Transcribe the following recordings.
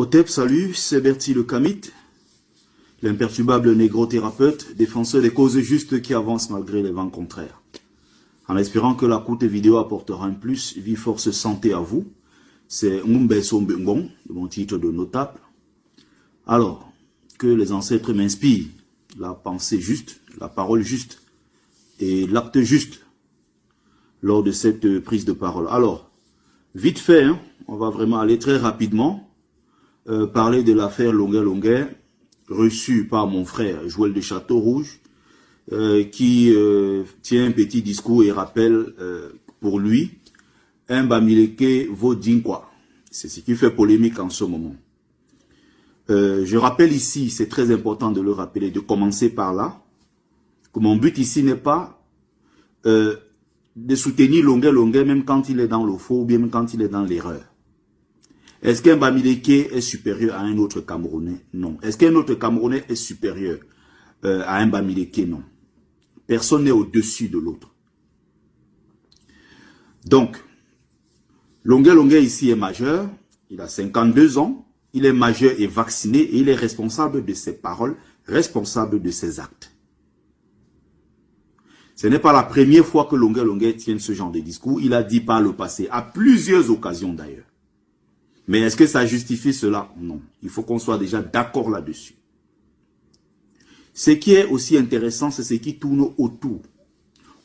Otep, salut, c'est Bertie le Kamit, l'imperturbable négro-thérapeute, défenseur des causes justes qui avancent malgré les vents contraires. En espérant que la courte vidéo apportera un plus, vie, force, santé à vous. C'est Ngumbeso Mbengong, de mon titre de notable. Alors, que les ancêtres m'inspirent la pensée juste, la parole juste et l'acte juste lors de cette prise de parole. Alors, vite fait, hein, on va vraiment aller très rapidement parler de l'affaire Longuet-Longuet, reçue par mon frère Joël de Château-Rouge, qui tient un petit discours et rappelle pour lui un Bamileke vaut Dinkwa. C'est ce qui fait polémique en ce moment. Je rappelle ici, c'est très important de le rappeler, de commencer par là, que mon but ici n'est pas de soutenir Longuet-Longuet même quand il est dans le faux ou bien même quand il est dans l'erreur. Est-ce qu'un Bamileke est supérieur à un autre Camerounais? Non. Est-ce qu'un autre Camerounais est supérieur à un Bamileke? Non. Personne n'est au-dessus de l'autre. Donc, Longuet-Longuet ici est majeur, il a 52 ans, il est majeur et vacciné et il est responsable de ses paroles, responsable de ses actes. Ce n'est pas la première fois que Longuet-Longuet tient ce genre de discours, il a dit par le passé, à plusieurs occasions d'ailleurs. Mais est-ce que ça justifie cela? Non. Il faut qu'on soit déjà d'accord là-dessus. Ce qui est aussi intéressant, c'est ce qui tourne autour.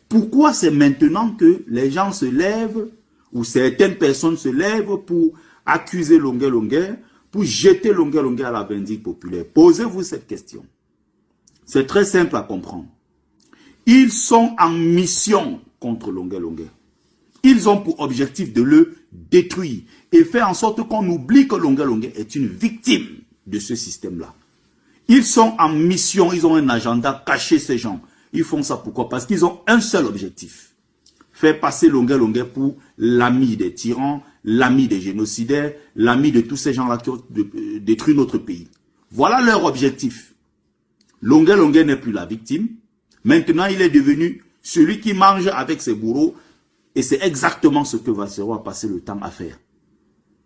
Pourquoi c'est maintenant que les gens se lèvent, ou certaines personnes se lèvent pour accuser Longuet-Longuet, pour jeter Longuet-Longuet à la vindicte populaire? Posez-vous cette question. C'est très simple à comprendre. Ils sont en mission contre Longuet-Longuet. Ils ont pour objectif de le détruire et faire en sorte qu'on oublie que Longuet-Longuet est une victime de ce système-là. Ils sont en mission, ils ont un agenda, cacher ces gens. Ils font ça pourquoi? Parce qu'ils ont un seul objectif. Faire passer Longuet-Longuet pour l'ami des tyrans, l'ami des génocidaires, l'ami de tous ces gens-là qui ont détruit notre pays. Voilà leur objectif. Longuet-Longuet n'est plus la victime. Maintenant, il est devenu celui qui mange avec ses bourreaux. Et c'est exactement ce que Valsero a passé le temps à faire.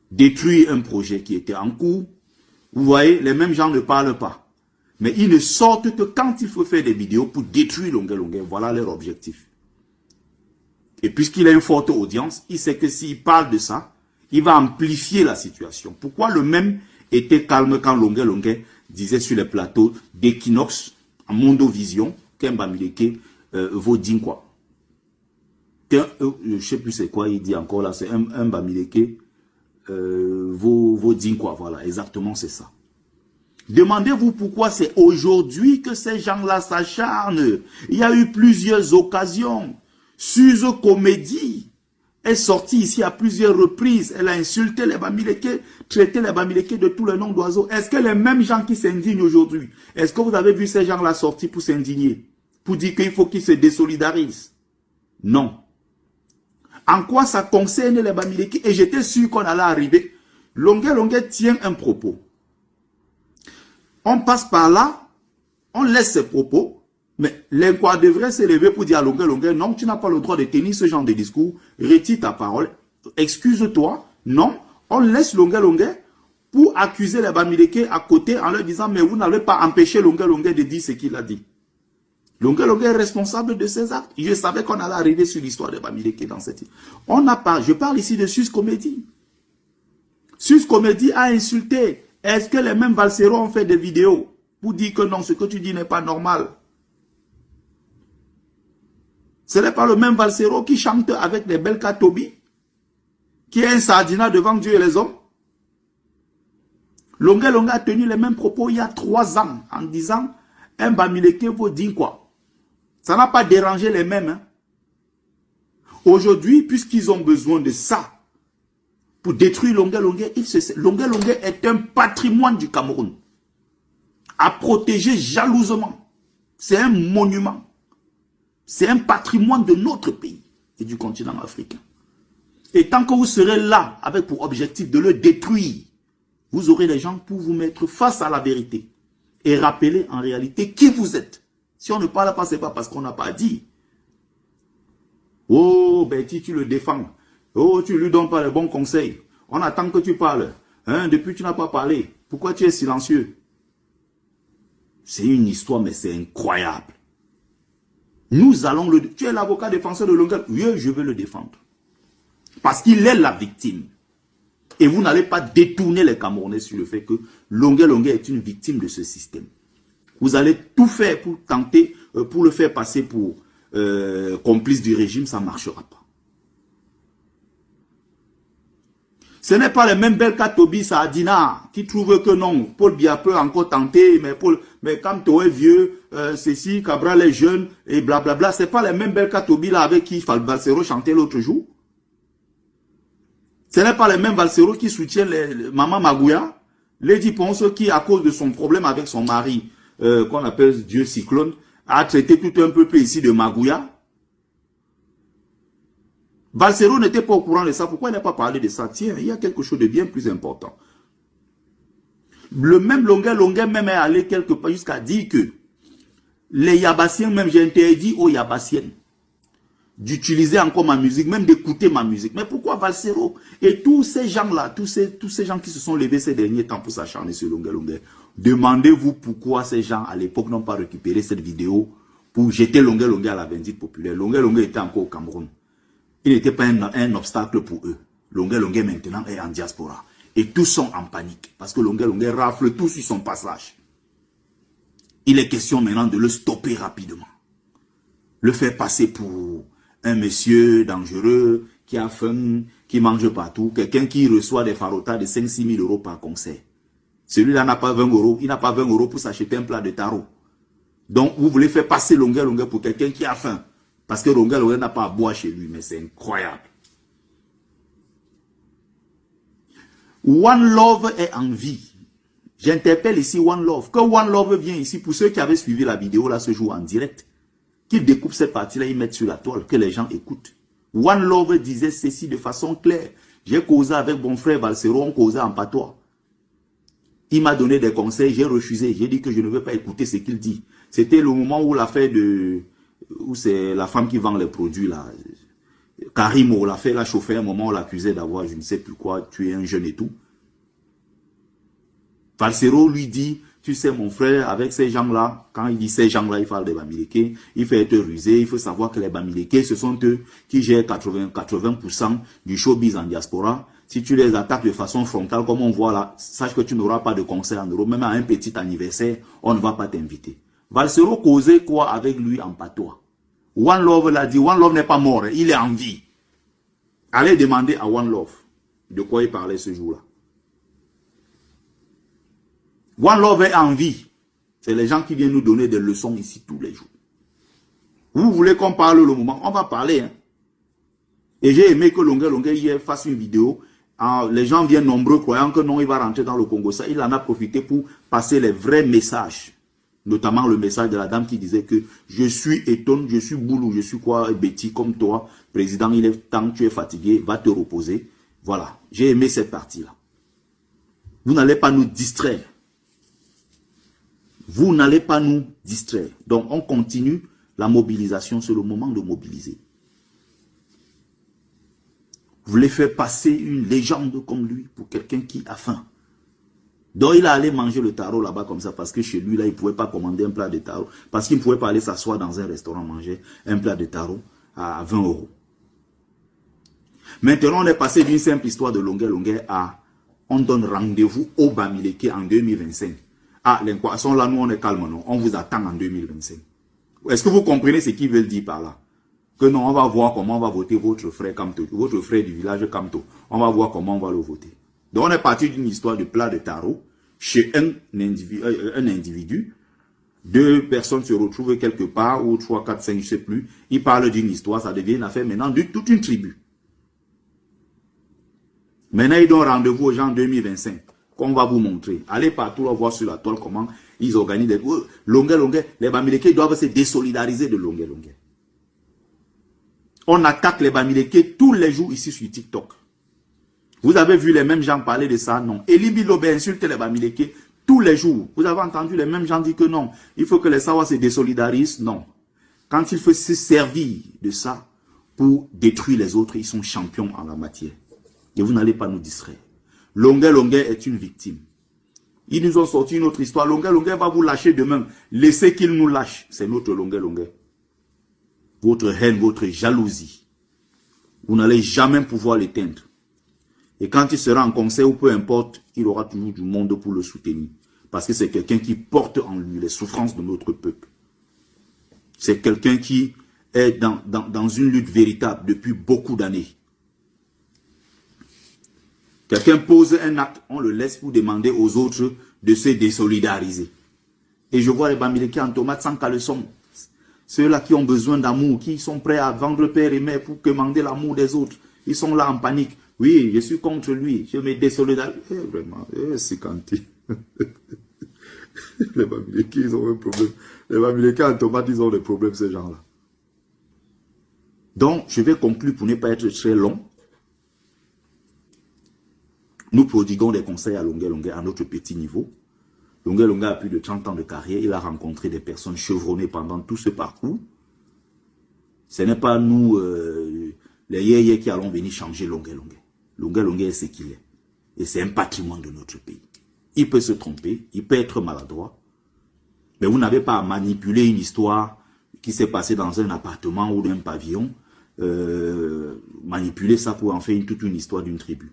Détruire un projet qui était en cours. Vous voyez, les mêmes gens ne parlent pas. Mais ils ne sortent que quand il faut faire des vidéos pour détruire Longuet-Longuet. Voilà leur objectif. Et puisqu'il a une forte audience, il sait que s'il parle de ça, il va amplifier la situation. Pourquoi le même était calme quand Longuet-Longuet disait sur les plateaux d'Equinox, en Mondovision, qu'un Bamileke vaut Dinkwa. Je ne sais plus c'est quoi il dit encore là, c'est un Bamileke vaut Dinkwa, voilà, exactement c'est ça. Demandez-vous pourquoi c'est aujourd'hui que ces gens-là s'acharnent. Il y a eu plusieurs occasions. Suze Comédie est sortie ici à plusieurs reprises. Elle a insulté les Bamileke, traité les Bamileke de tous les noms d'oiseaux. Est-ce que les mêmes gens qui s'indignent aujourd'hui, est-ce que vous avez vu ces gens-là sortir pour s'indigner? Pour dire qu'il faut qu'ils se désolidarisent? Non. En quoi ça concerne les Bamileke? Et j'étais sûr qu'on allait arriver. Longuet-Longuet tient un propos. On passe par là, on laisse ses propos, mais l'inquoi devrait se lever pour dire à Longuet-Longuet, non, tu n'as pas le droit de tenir ce genre de discours, retire ta parole, excuse-toi. Non, on laisse Longuet-Longuet pour accuser les Bamileke à côté en leur disant, mais vous n'avez pas empêché Longuet-Longuet de dire ce qu'il a dit. Longuet-Longuet est responsable de ses actes. Je savais qu'on allait arriver sur l'histoire de Bamileke dans cette île. On n'a pas, je parle ici de Suze Comédie. Suze Comédie a insulté. Est-ce que les mêmes Valsero ont fait des vidéos pour dire que non, ce que tu dis n'est pas normal? Ce n'est pas le même Valsero qui chante avec les Belka Tobi, qui est un sardinat devant Dieu et les hommes? Longuet-Longuet a tenu les mêmes propos il y a 3 ans en disant un Bamileke vaut Dinkwa. Ça n'a pas dérangé les mêmes. Hein? Aujourd'hui, puisqu'ils ont besoin de ça pour détruire Longuet-Longuet, Longuet-Longuet est un patrimoine du Cameroun à protéger jalousement. C'est un monument. C'est un patrimoine de notre pays et du continent africain. Et tant que vous serez là avec pour objectif de le détruire, vous aurez les gens pour vous mettre face à la vérité et rappeler en réalité qui vous êtes. Si on ne parle pas, ce n'est pas parce qu'on n'a pas dit. Oh, Betty, tu le défends. Oh, tu ne lui donnes pas les bons conseils. On attend que tu parles. Hein, depuis tu n'as pas parlé. Pourquoi tu es silencieux? C'est une histoire, mais c'est incroyable. Nous allons le... Tu es l'avocat défenseur de Longuel. Oui, je vais le défendre. Parce qu'il est la victime. Et vous n'allez pas détourner les Camerounais sur le fait que Longuel est une victime de ce système. Vous allez tout faire pour tenter, pour le faire passer pour complice du régime, ça ne marchera pas. Ce n'est pas les mêmes Belka Tobis à Adina qui trouvent que non, Paul Biya peut encore tenter, mais quand tu es vieux, ceci, Cabral est jeune, et blablabla. Ce n'est pas les mêmes Belka Tobis là avec qui Valsero chantait l'autre jour. Ce n'est pas les mêmes Valsero qui soutiennent Maman Magouya, Lady Ponce qui, à cause de son problème avec son mari, qu'on appelle Dieu Cyclone, a traité tout un peuple ici de Magouya. Valsero n'était pas au courant de ça. Pourquoi il n'a pas parlé de ça? Tiens, il y a quelque chose de bien plus important. Le même Longuet même est allé quelque part jusqu'à dire que les Yabassiens, même j'ai interdit aux Yabassiennes d'utiliser encore ma musique, même d'écouter ma musique. Mais pourquoi Valsero? Et tous ces gens-là, tous ces gens qui se sont levés ces derniers temps pour s'acharner sur Longuet, demandez-vous pourquoi ces gens à l'époque n'ont pas récupéré cette vidéo pour jeter Longuet à la vindicte populaire. Longuet était encore au Cameroun. Il n'était pas un obstacle pour eux. Longuet maintenant est en diaspora. Et tous sont en panique. Parce que Longuet rafle tout sur son passage. Il est question maintenant de le stopper rapidement. Le faire passer pour un monsieur dangereux, qui a faim, qui mange partout. Quelqu'un qui reçoit des farotas de 5-6 000 euros par concert. Celui-là n'a pas 20 euros. Il n'a pas 20 euros pour s'acheter un plat de taro. Donc vous voulez faire passer Longuet pour quelqu'un qui a faim. Parce que Longuet n'a pas à boire chez lui, mais c'est incroyable. One Love est en vie. J'interpelle ici One Love. Que One Love vient ici, pour ceux qui avaient suivi la vidéo là ce jour en direct, qu'ils découpent cette partie-là, ils mettent sur la toile, que les gens écoutent. One Love disait ceci de façon claire. J'ai causé avec mon frère Valsero, on causait en patois. Il m'a donné des conseils, j'ai refusé. J'ai dit que je ne veux pas écouter ce qu'il dit. C'était le moment où l'affaire de... où c'est la femme qui vend les produits là. Karimo l'a fait la chauffer un moment, on l'accusait d'avoir je ne sais plus quoi, tuer un jeune et tout. Valsero lui dit, tu sais mon frère, avec ces gens-là, quand il dit ces gens-là, il parle des Bamileke, il fait être rusé, il faut savoir que les Bamileke, ce sont eux qui gèrent 80% du showbiz en diaspora. Si tu les attaques de façon frontale, comme on voit là, sache que tu n'auras pas de concert en Europe, même à un petit anniversaire, on ne va pas t'inviter. Valsero causait quoi avec lui en patois? One Love l'a dit, One Love n'est pas mort, il est en vie. Allez demander à One Love de quoi il parlait ce jour-là. One Love est en vie. C'est les gens qui viennent nous donner des leçons ici tous les jours. Vous voulez qu'on parle le moment? On va parler. Hein? Et j'ai aimé que Longuet hier fasse une vidéo. Les gens viennent nombreux croyant que non, il va rentrer dans le Congo. Ça, il en a profité pour passer les vrais messages. Notamment le message de la dame qui disait que je suis étonné, je suis boulou, je suis quoi, Betty comme toi, président, il est temps, tu es fatigué, va te reposer. Voilà, j'ai aimé cette partie-là. Vous n'allez pas nous distraire. Vous n'allez pas nous distraire. Donc on continue la mobilisation, c'est le moment de mobiliser. Vous voulez faire passer une légende comme lui pour quelqu'un qui a faim. Donc il a allé manger le taro là-bas comme ça parce que chez lui là il ne pouvait pas commander un plat de taro. Parce qu'il ne pouvait pas aller s'asseoir dans un restaurant manger un plat de taro à 20 euros. Maintenant on est passé d'une simple histoire de Longuet à on donne rendez-vous au Bamileke en 2025. Ah l'inquation là nous on est calme non, on vous attend en 2025. Est-ce que vous comprenez ce qu'ils veulent dire par là? Que non on va voir comment on va voter votre frère Kamto, votre frère du village Kamto. On va voir comment on va le voter. Donc on est parti d'une histoire de plat de taro chez un individu. Deux personnes se retrouvent quelque part, ou 3, 4, 5, je ne sais plus. Ils parlent d'une histoire, ça devient une affaire maintenant de toute une tribu. Maintenant ils donnent rendez-vous aux gens en 2025, qu'on va vous montrer. Allez partout voir sur la toile comment ils organisent des... Longuet, les Bamileke doivent se désolidariser de Longuet. On attaque les Bamileke tous les jours ici sur TikTok. Vous avez vu les mêmes gens parler de ça? Non. Eli Bilobe insulte les Bamileke tous les jours. Vous avez entendu les mêmes gens dire que non. Il faut que les Sawa se désolidarisent? Non. Quand il faut se servir de ça pour détruire les autres, ils sont champions en la matière. Et vous n'allez pas nous distraire. Longuet Longuet est une victime. Ils nous ont sorti une autre histoire. Longuet Longuet va vous lâcher demain. Laissez qu'il nous lâche. C'est notre Longuet Longuet. Votre haine, votre jalousie. Vous n'allez jamais pouvoir l'éteindre. Et quand il sera en conseil ou peu importe, il aura toujours du monde pour le soutenir. Parce que c'est quelqu'un qui porte en lui les souffrances de notre peuple. C'est quelqu'un qui est dans une lutte véritable depuis beaucoup d'années. Quelqu'un pose un acte, on le laisse pour demander aux autres de se désolidariser. Et je vois les Bamileke en tomate sans caleçon. Ceux-là qui ont besoin d'amour, qui sont prêts à vendre père et mère pour commander l'amour des autres. Ils sont là en panique. Oui, je suis contre lui, je me désolidarise. Vraiment, c'est Kanti. Les Bamileke, ils ont un problème. Les Bamileke en tomate, ils ont des problèmes, ces gens-là. Donc, je vais conclure pour ne pas être très long. Nous prodiguons des conseils à Longuet Longuet à notre petit niveau. Longuet Longuet a plus de 30 ans de carrière. Il a rencontré des personnes chevronnées pendant tout ce parcours. Ce n'est pas nous, les yéyés, qui allons venir changer Longuet Longuet. Longuet Longuet est ce qu'il est. Et c'est un patrimoine de notre pays. Il peut se tromper, il peut être maladroit. Mais vous n'avez pas à manipuler une histoire qui s'est passée dans un appartement ou d'un pavillon. Manipuler ça pour en faire toute une histoire d'une tribu.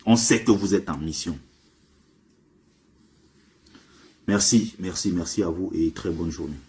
On sait que vous êtes en mission. Merci, merci, merci à vous et très bonne journée.